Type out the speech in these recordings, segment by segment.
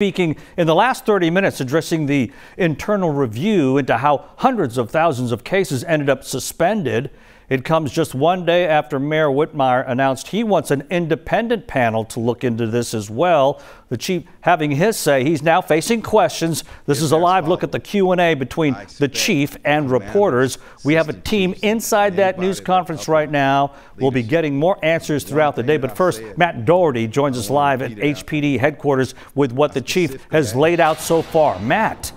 Speaking in the last 30 minutes, addressing the internal review into how hundreds of thousands of cases ended up suspended. It comes just one day after Mayor Whitmire announced he wants an independent panel to look into this as well. The chief having his say. He's now facing questions. This is a live look at the Q&A between the chief and reporters. We have a team inside that news conference right now. We'll be getting more answers throughout the day. But first, Matt Doherty joins us live at HPD headquarters with what the chief has laid out so far. Matt.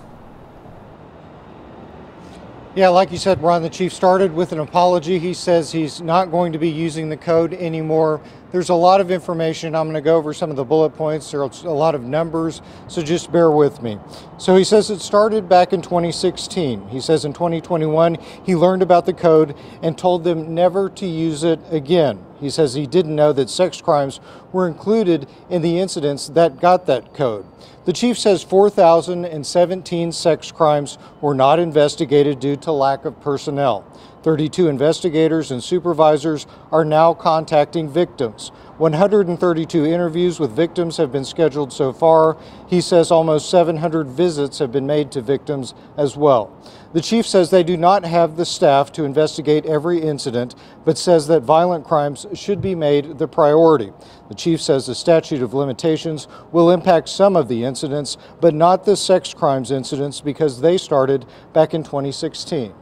Yeah, like you said, Ron, the chief started with an apology. He says he's not going to be using the code anymore. There's a lot of information. I'm going to go over some of the bullet points. There's a lot of numbers, so just bear with me. So he says it started back in 2016. He says in 2021, he learned about the code and told them never to use it again. He says he didn't know that sex crimes were included in the incidents that got that code. The chief says 4,017 sex crimes were not investigated due to lack of personnel. 32 investigators and supervisors are now contacting victims. 132 interviews with victims have been scheduled so far. He says almost 700 visits have been made to victims as well. The chief says they do not have the staff to investigate every incident, but says that violent crimes should be made the priority. The chief says the statute of limitations will impact some of the incidents, but not the sex crimes incidents because they started back in 2016.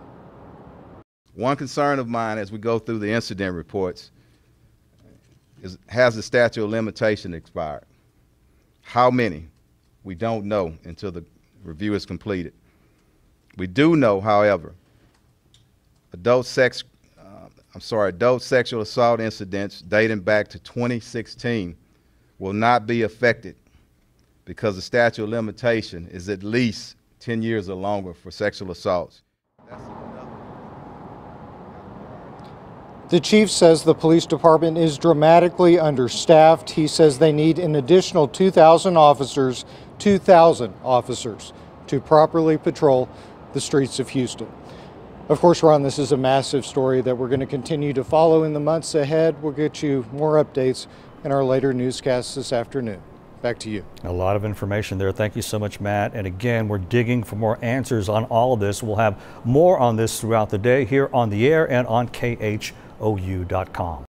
One concern of mine as we go through the incident reports is, has the statute of limitation expired? How many? We don't know until the review is completed. We do know, however, adult sexual assault incidents dating back to 2016 will not be affected because the statute of limitation is at least 10 years or longer for sexual assaults. The chief says the police department is dramatically understaffed. He says they need an additional 2,000 officers to properly patrol the streets of Houston. Of course, Ron, this is a massive story that we're going to continue to follow in the months ahead. We'll get you more updates in our later newscasts this afternoon. Back to you. A lot of information there. Thank you so much, Matt. And again, we're digging for more answers on all of this. We'll have more on this throughout the day here on the air and on KHOU.com.